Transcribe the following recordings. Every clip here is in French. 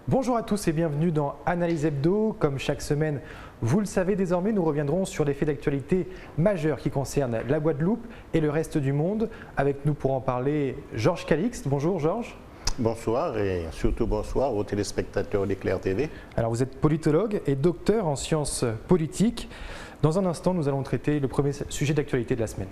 Bonjour à tous et bienvenue dans Analyse Hebdo. Comme chaque semaine, vous le savez désormais, nous reviendrons sur les faits d'actualité majeurs qui concernent la Guadeloupe et le reste du monde. Avec nous pour en parler, Georges Calixte. Bonjour Georges. Bonsoir et surtout bonsoir aux téléspectateurs d'Éclair TV. Alors vous êtes politologue et docteur en sciences politiques. Dans un instant, nous allons traiter le premier sujet d'actualité de la semaine.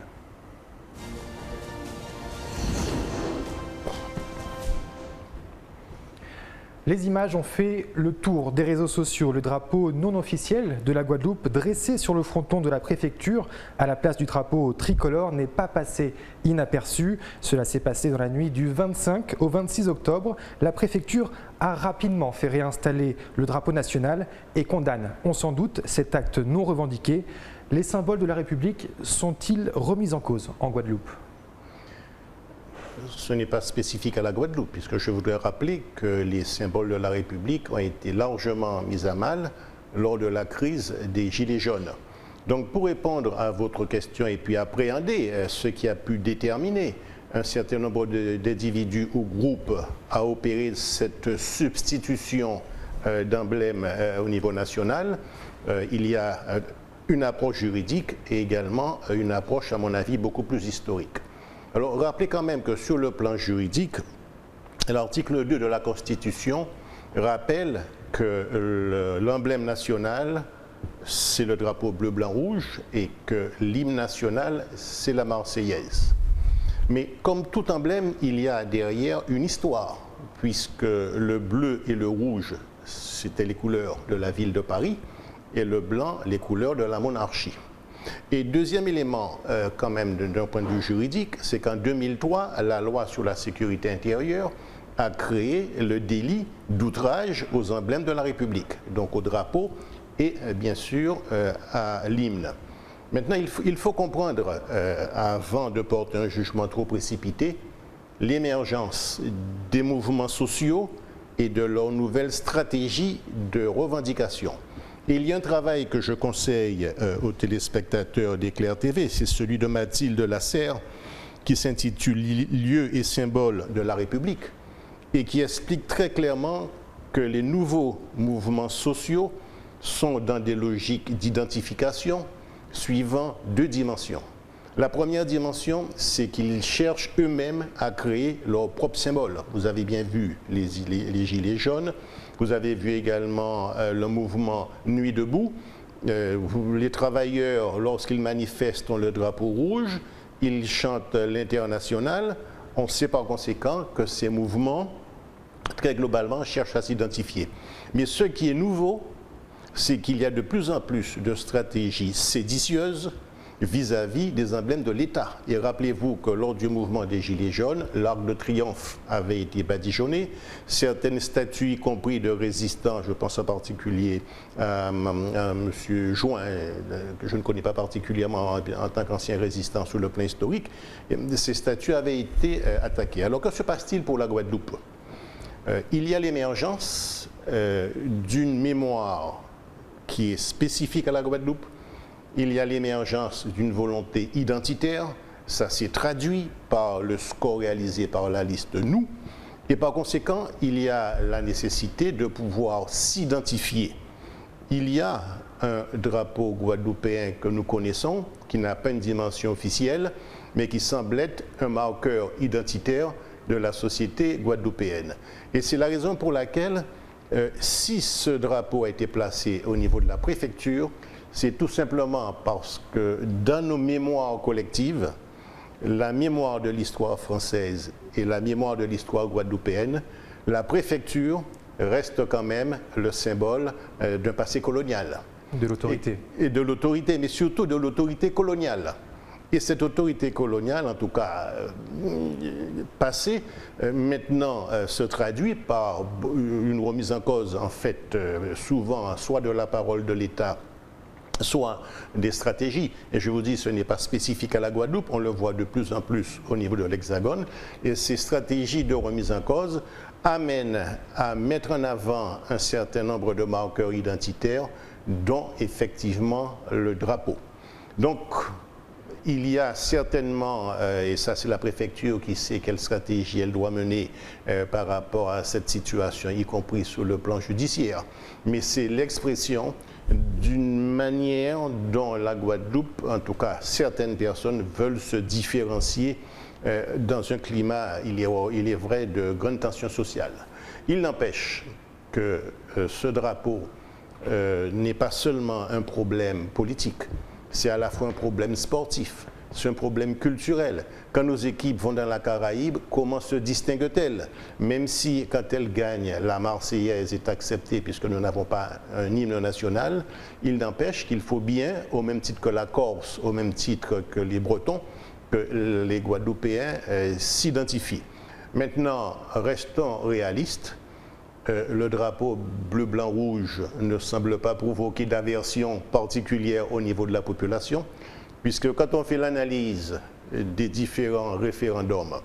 Les images ont fait le tour des réseaux sociaux. Le drapeau non officiel de la Guadeloupe dressé sur le fronton de la préfecture à la place du drapeau tricolore n'est pas passé inaperçu. Cela s'est passé dans la nuit du 25 au 26 octobre. La préfecture a rapidement fait réinstaller le drapeau national et condamne, on s'en doute, cet acte non revendiqué. Les symboles de la République sont-ils remis en cause en Guadeloupe ? Ce n'est pas spécifique à la Guadeloupe, puisque je voudrais rappeler que les symboles de la République ont été largement mis à mal lors de la crise des Gilets jaunes. Donc pour répondre à votre question et puis appréhender ce qui a pu déterminer un certain nombre d'individus ou groupes à opérer cette substitution d'emblèmes au niveau national, il y a une approche juridique et également une approche, à mon avis, beaucoup plus historique. Alors, rappelez quand même que sur le plan juridique, l'article 2 de la Constitution rappelle que l'emblème national, c'est le drapeau bleu, blanc, rouge et que l'hymne national, c'est la Marseillaise. Mais comme tout emblème, il y a derrière une histoire, puisque le bleu et le rouge, c'était les couleurs de la ville de Paris, et le blanc, les couleurs de la monarchie. Et deuxième élément, quand même, d'un point de vue juridique, c'est qu'en 2003, la loi sur la sécurité intérieure a créé le délit d'outrage aux emblèmes de la République, donc au drapeau et bien sûr à l'hymne. Maintenant, il faut comprendre, avant de porter un jugement trop précipité, l'émergence des mouvements sociaux et de leur nouvelle stratégie de revendication. Et il y a un travail que je conseille aux téléspectateurs d'Éclair TV, c'est celui de Mathilde Lasserre, qui s'intitule « Lieux et symboles de la République » et qui explique très clairement que les nouveaux mouvements sociaux sont dans des logiques d'identification suivant deux dimensions. La première dimension, c'est qu'ils cherchent eux-mêmes à créer leurs propres symboles. Vous avez bien vu les gilets jaunes. Vous avez vu également le mouvement Nuit debout. Les travailleurs, lorsqu'ils manifestent, ont le drapeau rouge, ils chantent l'international. On sait par conséquent que ces mouvements, très globalement, cherchent à s'identifier. Mais ce qui est nouveau, c'est qu'il y a de plus en plus de stratégies séditieuses vis-à-vis des emblèmes de l'État. Et rappelez-vous que lors du mouvement des Gilets jaunes, l'Arc de Triomphe avait été badigeonné, certaines statues, y compris de résistants, je pense en particulier à M. Join, que je ne connais pas particulièrement en tant qu'ancien résistant sur le plan historique, ces statues avaient été attaquées. Alors que se passe-t-il pour la Guadeloupe ? Il y a l'émergence d'une mémoire qui est spécifique à la Guadeloupe. Il y a l'émergence d'une volonté identitaire, ça s'est traduit par le score réalisé par la liste Nous, et par conséquent, il y a la nécessité de pouvoir s'identifier. Il y a un drapeau guadeloupéen que nous connaissons, qui n'a pas une dimension officielle, mais qui semble être un marqueur identitaire de la société guadeloupéenne. Et c'est la raison pour laquelle, si ce drapeau a été placé au niveau de la préfecture, c'est tout simplement parce que dans nos mémoires collectives, la mémoire de l'histoire française et la mémoire de l'histoire guadeloupéenne, la préfecture reste quand même le symbole d'un passé colonial. De l'autorité. Et de l'autorité, mais surtout de l'autorité coloniale. Et cette autorité coloniale, en tout cas passée, maintenant se traduit par une remise en cause, en fait, souvent, soit de la parole de l'État, soit des stratégies. Et je vous dis, ce n'est pas spécifique à la Guadeloupe, on le voit de plus en plus au niveau de l'Hexagone. Et ces stratégies de remise en cause amènent à mettre en avant un certain nombre de marqueurs identitaires, dont effectivement le drapeau. Donc, il y a certainement, et ça c'est la préfecture qui sait quelle stratégie elle doit mener par rapport à cette situation, y compris sur le plan judiciaire, mais c'est l'expression d'une manière dont la Guadeloupe, en tout cas certaines personnes, veulent se différencier dans un climat, il est vrai, de grande tension sociale. Il n'empêche que ce drapeau n'est pas seulement un problème politique, c'est à la fois un problème sportif, c'est un problème culturel. Quand nos équipes vont dans la Caraïbe, comment se distinguent-elles? Même si, quand elles gagnent, la Marseillaise est acceptée puisque nous n'avons pas un hymne national, il n'empêche qu'il faut bien, au même titre que la Corse, au même titre que les Bretons, que les Guadeloupéens s'identifient. Maintenant, restons réalistes. Le drapeau bleu-blanc-rouge ne semble pas provoquer d'aversion particulière au niveau de la population, puisque quand on fait l'analyse des différents référendums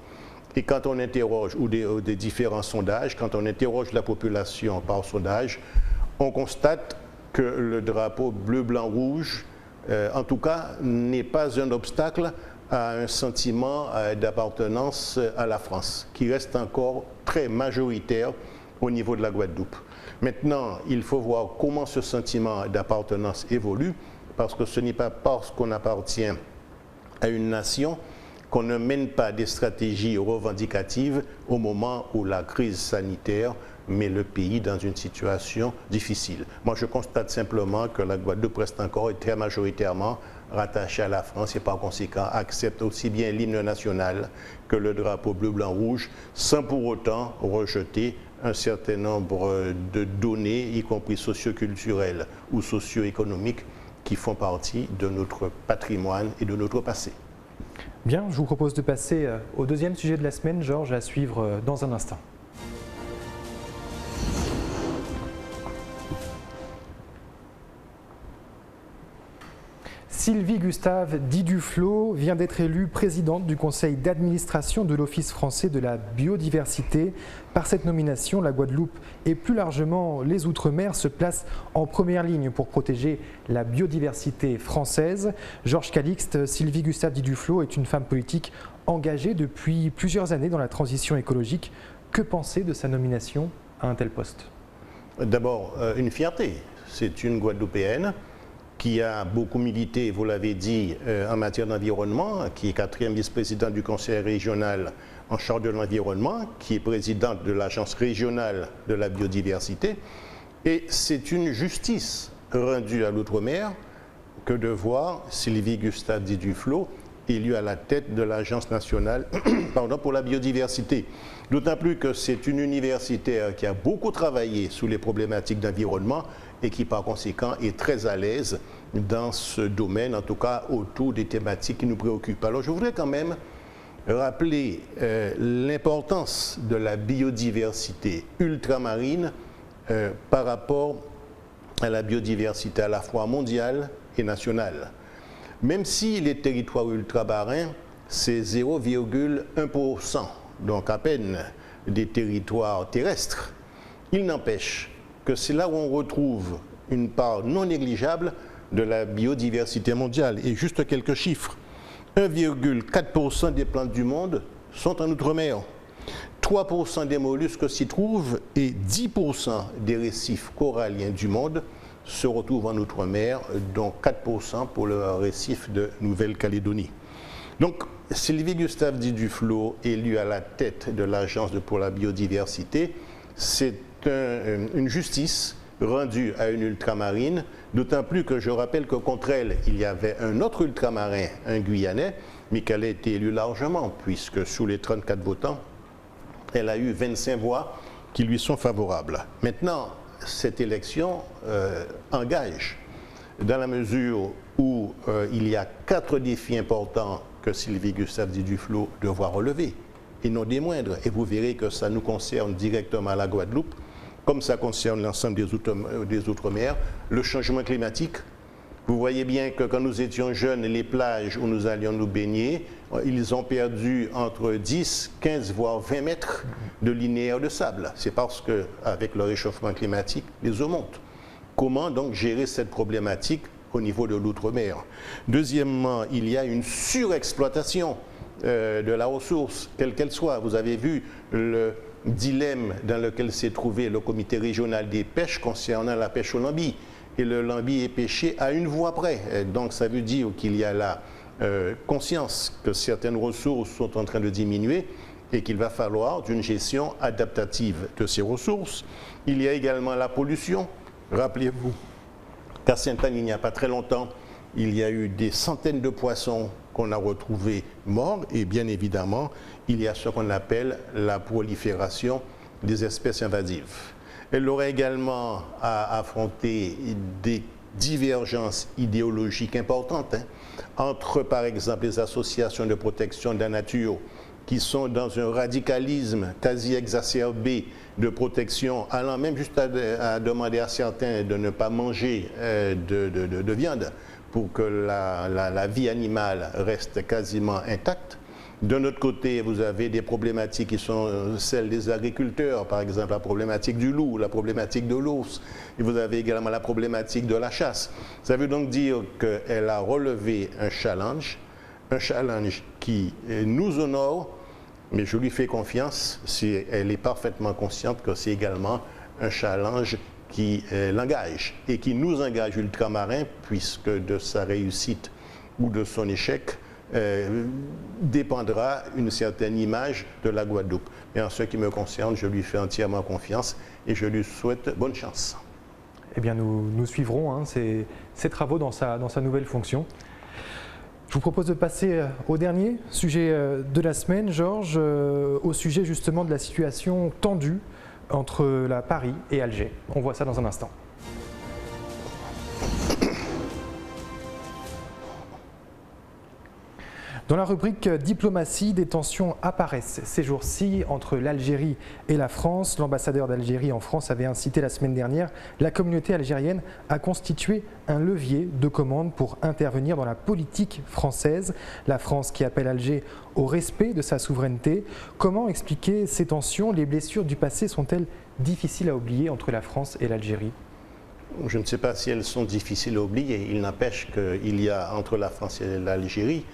et quand on interroge, ou des différents sondages, quand on interroge la population par sondage, on constate que le drapeau bleu-blanc-rouge, en tout cas, n'est pas un obstacle à un sentiment d'appartenance à la France, qui reste encore très majoritaire au niveau de la Guadeloupe. Maintenant, il faut voir comment ce sentiment d'appartenance évolue, parce que ce n'est pas parce qu'on appartient à une nation qu'on ne mène pas des stratégies revendicatives au moment où la crise sanitaire met le pays dans une situation difficile. Moi, je constate simplement que la Guadeloupe reste encore très majoritairement rattachée à la France et par conséquent accepte aussi bien l'hymne national que le drapeau bleu-blanc-rouge sans pour autant rejeter un certain nombre de données, y compris socioculturelles ou socio-économiques, qui font partie de notre patrimoine et de notre passé. Bien, je vous propose de passer au deuxième sujet de la semaine, Georges, à suivre dans un instant. Sylvie Gustave dit Duflot vient d'être élue présidente du conseil d'administration de l'Office français de la biodiversité. Par cette nomination, la Guadeloupe et plus largement les Outre-mer se placent en première ligne pour protéger la biodiversité française. Georges Calixte, Sylvie Gustave dit Duflot est une femme politique engagée depuis plusieurs années dans la transition écologique. Que penser de sa nomination à un tel poste? D'abord, une fierté. C'est une Guadeloupéenne qui a beaucoup milité, vous l'avez dit, en matière d'environnement, qui est 4e vice-présidente du conseil régional en charge de l'environnement, qui est présidente de l'agence régionale de la biodiversité. Et c'est une justice rendue à l'outre-mer que de voir Sylvie Gustave dit Duflot élue à la tête de l'agence nationale pour la biodiversité. D'autant plus que c'est une universitaire qui a beaucoup travaillé sur les problématiques d'environnement et qui par conséquent est très à l'aise dans ce domaine, en tout cas autour des thématiques qui nous préoccupent. Alors je voudrais quand même rappeler l'importance de la biodiversité ultramarine par rapport à la biodiversité à la fois mondiale et nationale. Même si les territoires ultramarins, c'est 0,1%, donc à peine des territoires terrestres, il n'empêche que c'est là où on retrouve une part non négligeable de la biodiversité mondiale. Et juste quelques chiffres. 1,4% des plantes du monde sont en Outre-mer. 3% des mollusques s'y trouvent et 10% des récifs coralliens du monde se retrouvent en Outre-mer, dont 4% pour le récif de Nouvelle-Calédonie. Donc, Sylvie Gustave dit Duflot, élue à la tête de l'Agence pour la biodiversité, c'est une justice rendue à une ultramarine, d'autant plus que je rappelle que contre elle, il y avait un autre ultramarin, un Guyanais, mais qu'elle a été élue largement, puisque sous les 34 votants, elle a eu 25 voix qui lui sont favorables. Maintenant, cette élection engage, dans la mesure où il y a 4 défis importants que Sylvie Gustave dit Duflot devra relever, et non des moindres. Et vous verrez que ça nous concerne directement à la Guadeloupe, comme ça concerne l'ensemble des Outre-mer, le changement climatique. Vous voyez bien que quand nous étions jeunes, les plages où nous allions nous baigner, ils ont perdu entre 10, 15, voire 20 mètres de linéaire de sable. C'est parce qu'avec le réchauffement climatique, les eaux montent. Comment donc gérer cette problématique au niveau de l'outre-mer. Deuxièmement, il y a une surexploitation de la ressource, quelle qu'elle soit. Vous avez vu le dilemme dans lequel s'est trouvé le comité régional des pêches concernant la pêche au lambi. Et le lambi est pêché à une voie près. Donc ça veut dire qu'il y a la conscience que certaines ressources sont en train de diminuer et qu'il va falloir une gestion adaptative de ces ressources. Il y a également la pollution. Rappelez-vous qu'à Sainte-Anne, il n'y a pas très longtemps, il y a eu des centaines de poissons qu'on a retrouvés morts et bien évidemment, il y a ce qu'on appelle la prolifération des espèces invasives. Elle aurait également à affronter des divergences idéologiques importantes entre, par exemple, les associations de protection de la nature qui sont dans un radicalisme quasi exacerbé de protection, allant même juste à demander à certains de ne pas manger de viande pour que la vie animale reste quasiment intacte. D'un autre côté, vous avez des problématiques qui sont celles des agriculteurs, par exemple la problématique du loup, la problématique de l'ours, et vous avez également la problématique de la chasse. Ça veut donc dire qu'elle a relevé un challenge qui nous honore, mais je lui fais confiance si elle est parfaitement consciente que c'est également un challenge qui l'engage et qui nous engage ultramarins, puisque de sa réussite ou de son échec dépendra une certaine image de la Guadeloupe. Et en ce qui me concerne, je lui fais entièrement confiance et je lui souhaite bonne chance. Eh bien, nous suivrons ces travaux dans sa nouvelle fonction. Je vous propose de passer au dernier sujet de la semaine, Georges, au sujet justement de la situation tendue entre Paris et Alger. On voit ça dans un instant. Dans la rubrique diplomatie, des tensions apparaissent ces jours-ci entre l'Algérie et la France. L'ambassadeur d'Algérie en France avait incité la semaine dernière la communauté algérienne à constituer un levier de commande pour intervenir dans la politique française. La France qui appelle Alger au respect de sa souveraineté. Comment expliquer ces tensions? Les blessures du passé sont-elles difficiles à oublier entre la France et l'Algérie? Je ne sais pas si elles sont difficiles à oublier. Il n'empêche qu'il y a entre la France et l'Algérie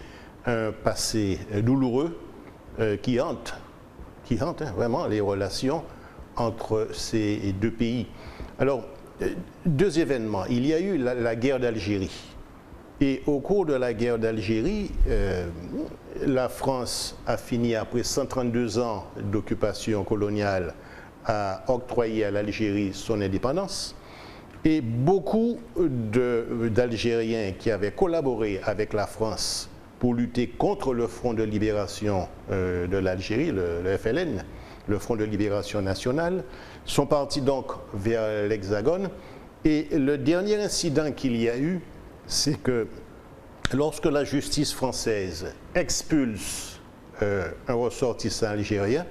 un passé douloureux qui hante vraiment les relations entre ces deux pays. Alors, deux événements. Il y a eu la guerre d'Algérie. Et au cours de la guerre d'Algérie, la France a fini, après 132 ans d'occupation coloniale, à octroyer à l'Algérie son indépendance. Et beaucoup d'Algériens qui avaient collaboré avec la France pour lutter contre le Front de libération de l'Algérie, le FLN, le Front de libération nationale, sont partis donc vers l'Hexagone. Et le dernier incident qu'il y a eu, c'est que lorsque la justice française expulse un ressortissant algérien,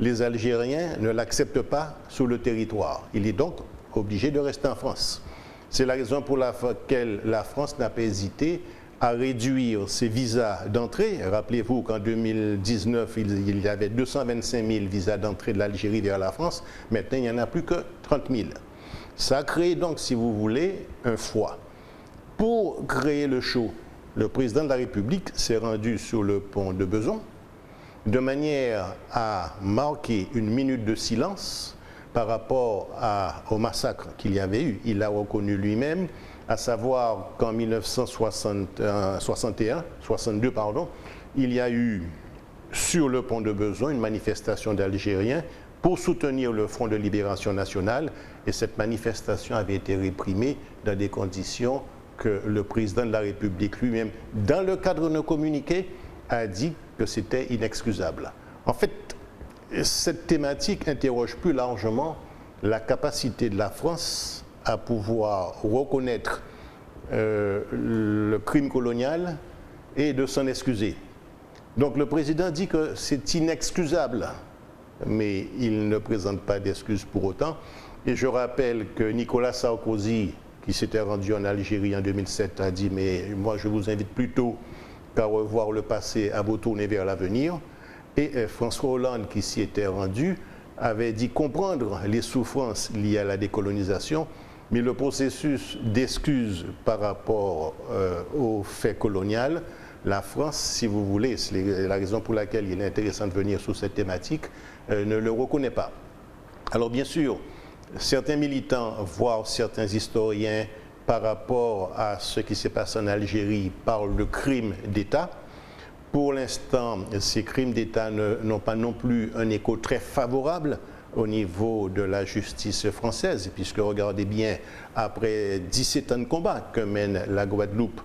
les Algériens ne l'acceptent pas sur le territoire. Il est donc obligé de rester en France. C'est la raison pour laquelle la France n'a pas hésité à réduire ses visas d'entrée. Rappelez-vous qu'en 2019, il y avait 225 000 visas d'entrée de l'Algérie vers la France. Maintenant, il n'y en a plus que 30 000. Ça a créé donc, si vous voulez, un froid. Pour créer le show, le président de la République s'est rendu sur le pont de Bezons de manière à marquer une minute de silence par rapport au massacre qu'il y avait eu. Il l'a reconnu lui-même, à savoir qu'en 1962, il y a eu sur le pont de Bezons une manifestation d'Algériens pour soutenir le Front de libération nationale, et cette manifestation avait été réprimée dans des conditions que le président de la République lui-même, dans le cadre d'un communiqué, a dit que c'était inexcusable. En fait, cette thématique interroge plus largement la capacité de la France à pouvoir reconnaître le crime colonial et de s'en excuser. Donc le président dit que c'est inexcusable, mais il ne présente pas d'excuses pour autant. Et je rappelle que Nicolas Sarkozy, qui s'était rendu en Algérie en 2007, a dit « mais moi je vous invite plutôt qu'à revoir le passé, à vous tourner vers l'avenir ». Et François Hollande, qui s'y était rendu, avait dit comprendre les souffrances liées à la décolonisation Mais le processus d'excuse par rapport au fait colonial, la France, si vous voulez, c'est la raison pour laquelle il est intéressant de venir sur cette thématique, ne le reconnaît pas. Alors bien sûr, certains militants, voire certains historiens, par rapport à ce qui s'est passé en Algérie, parlent de crimes d'État. Pour l'instant, ces crimes d'État n'ont pas non plus un écho très favorable au niveau de la justice française, puisque regardez bien, après 17 ans de combat que mène la Guadeloupe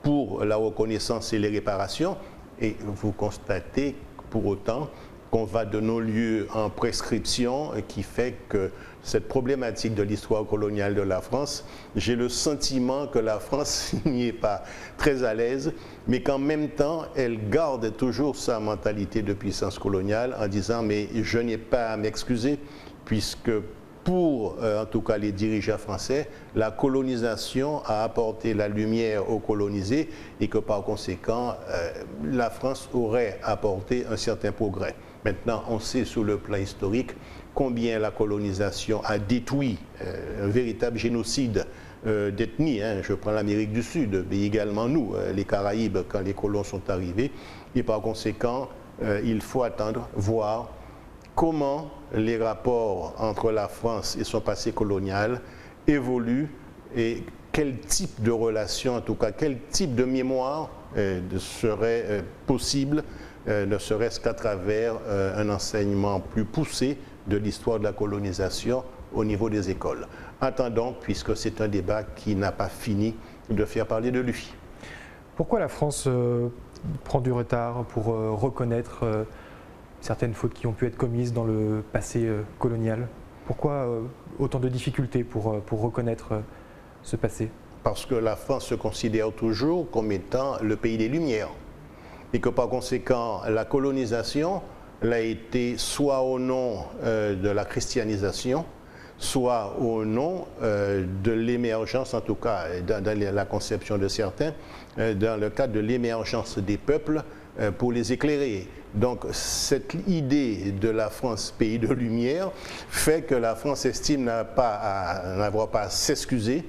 pour la reconnaissance et les réparations, et vous constatez pour autant qu'on va de non-lieu en prescription, qui fait que cette problématique de l'histoire coloniale de la France, j'ai le sentiment que la France n'y est pas très à l'aise, mais qu'en même temps, elle garde toujours sa mentalité de puissance coloniale en disant « mais je n'ai pas à m'excuser » puisque pour, en tout cas les dirigeants français, la colonisation a apporté la lumière aux colonisés et que par conséquent, la France aurait apporté un certain progrès. Maintenant, on sait sur le plan historique combien la colonisation a détruit un véritable génocide d'ethnie. Je prends l'Amérique du Sud, mais également nous, les Caraïbes, quand les colons sont arrivés. Et par conséquent, il faut attendre, voir comment les rapports entre la France et son passé colonial évoluent et quel type de relation, en tout cas, quel type de mémoire serait possible, ne serait-ce qu'à travers un enseignement plus poussé de l'histoire de la colonisation au niveau des écoles. Attendons, puisque c'est un débat qui n'a pas fini de faire parler de lui. Pourquoi la France prend du retard pour reconnaître certaines fautes qui ont pu être commises dans le passé colonial? Pourquoi autant de difficultés pour reconnaître ce passé? Parce que la France se considère toujours comme étant le pays des Lumières. Et que par conséquent, la colonisation l'a été soit au nom de la christianisation, soit au nom de l'émergence, en tout cas dans la conception de certains, dans le cadre de l'émergence des peuples pour les éclairer. Donc cette idée de la France pays de lumière fait que la France estime n'avoir pas à s'excuser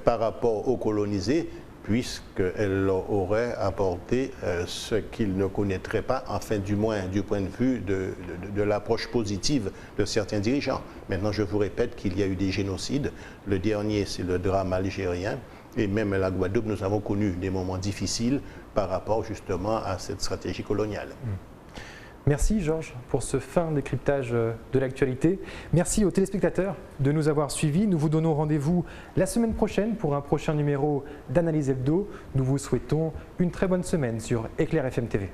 par rapport aux colonisés, puisqu'elle leur aurait apporté ce qu'ils ne connaîtraient pas, enfin du moins du point de vue de l'approche positive de certains dirigeants. Maintenant, je vous répète qu'il y a eu des génocides. Le dernier, c'est le drame algérien. Et même à la Guadeloupe, nous avons connu des moments difficiles par rapport justement à cette stratégie coloniale. Merci Georges pour ce fin décryptage de l'actualité. Merci aux téléspectateurs de nous avoir suivis. Nous vous donnons rendez-vous la semaine prochaine pour un prochain numéro d'Analyse Hebdo. Nous vous souhaitons une très bonne semaine sur Éclair FM TV.